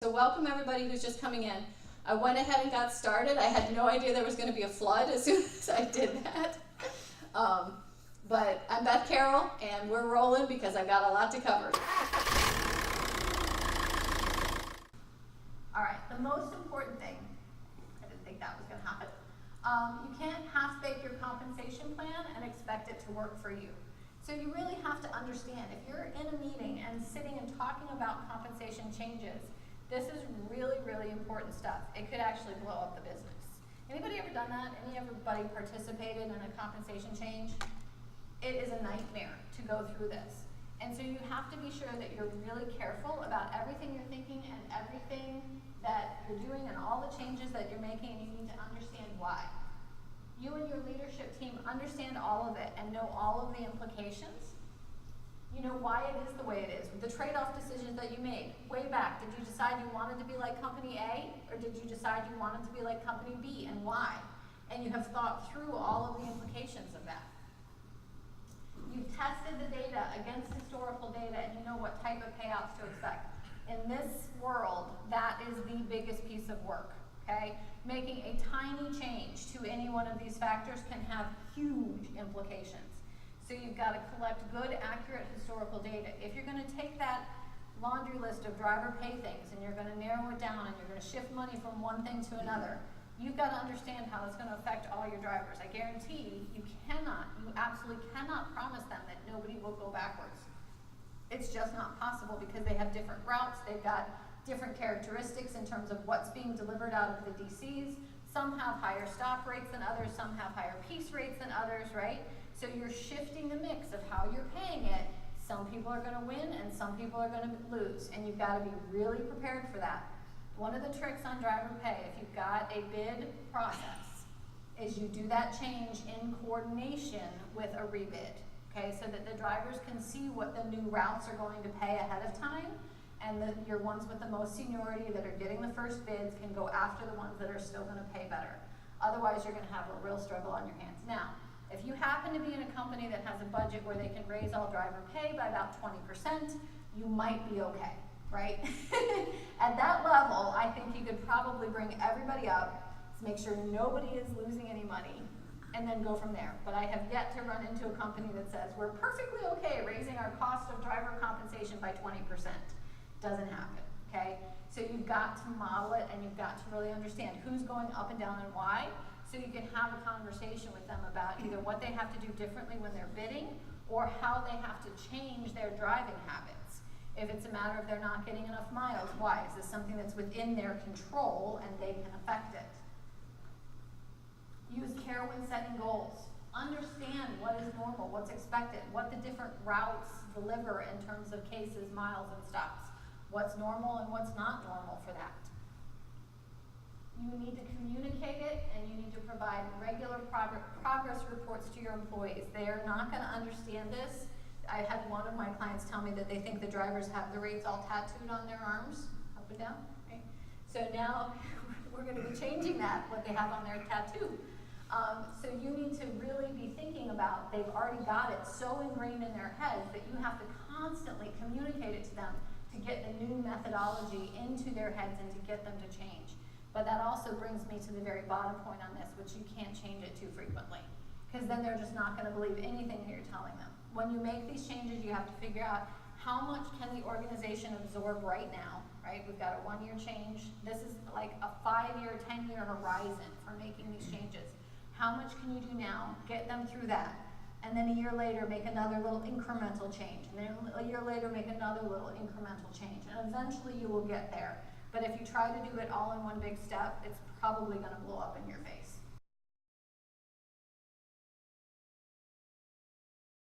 So welcome everybody who's just coming in. I went ahead and got started. I had no idea there was going to be a flood as soon as I did that. But I'm Beth Carroll and we're rolling because I've got a lot to cover. All right, the most important thing, I didn't think that was going to happen. You can't half-bake your compensation plan and expect it to work for you. So you really have to understand, if you're in a meeting and sitting and talking about compensation changes, this is really, really important stuff. It could actually blow up the business. Anybody ever done that? Anybody participated in a compensation change? It is a nightmare to go through this. And so you have to be sure that you're really careful about everything you're thinking and everything that you're doing and all the changes that you're making, and you need to understand why. You and your leadership team understand all of it and know all of the implications. You know why it is the way it is. The trade-off decisions that you made way back, did you decide you wanted to be like company A, or did you decide you wanted to be like company B, and why? And you have thought through all of the implications of that. You've tested the data against historical data, and you know what type of payouts to expect. In this world, that is the biggest piece of work, okay? Making a tiny change to any one of these factors can have huge implications. So you've got to collect good, accurate historical data. If you're going to take that laundry list of driver pay things and you're going to narrow it down and you're going to shift money from one thing to another, you've got to understand how it's going to affect all your drivers. I guarantee you absolutely cannot promise them that nobody will go backwards. It's just not possible because they have different routes, they've got different characteristics in terms of what's being delivered out of the DCs. Some have higher stop rates than others, some have higher piece rates than others, right? So you're shifting the mix of how you're paying it. Some people are going to win and some people are going to lose, and you've got to be really prepared for that. One of the tricks on driver pay, if you've got a bid process, is you do that change in coordination with a rebid, okay? So that the drivers can see what the new routes are going to pay ahead of time, and your ones with the most seniority that are getting the first bids can go after the ones that are still going to pay better. Otherwise, you're going to have a real struggle on your hands. Now, if you happen to be in a company that has a budget where they can raise all driver pay by about 20%, you might be okay, right? At that level, I think you could probably bring everybody up to make sure nobody is losing any money, and then go from there. But I have yet to run into a company that says, we're perfectly okay raising our cost of driver compensation by 20%. Doesn't happen, okay? So you've got to model it, and you've got to really understand who's going up and down and why, so you can have a conversation with them about either what they have to do differently when they're bidding, or how they have to change their driving habits. If it's a matter of they're not getting enough miles, why? Is this something that's within their control and they can affect it? Use care when setting goals. Understand what is normal, what's expected, what the different routes deliver in terms of cases, miles, and stops. What's normal and what's not normal for that. You need to communicate it, and you need to provide regular progress reports to your employees. They are not going to understand this. I had one of my clients tell me that they think the drivers have the rates all tattooed on their arms, up and down. Right? So now we're going to be changing that, what they have on their tattoo. So you need to really be thinking about, they've already got it so ingrained in their heads that you have to constantly communicate it to them to get the new methodology into their heads and to get them to change. But that also brings me to the very bottom point on this, which you can't change it too frequently, because then they're just not going to believe anything that you're telling them. When you make these changes, you have to figure out how much can the organization absorb right now, right? We've got a 1-year change. This is like a 5-year, 10-year horizon for making these changes. How much can you do now? Get them through that. And then a year later, make another little incremental change. And then a year later, make another little incremental change. And eventually you will get there. But if you try to do it all in one big step, it's probably going to blow up in your face.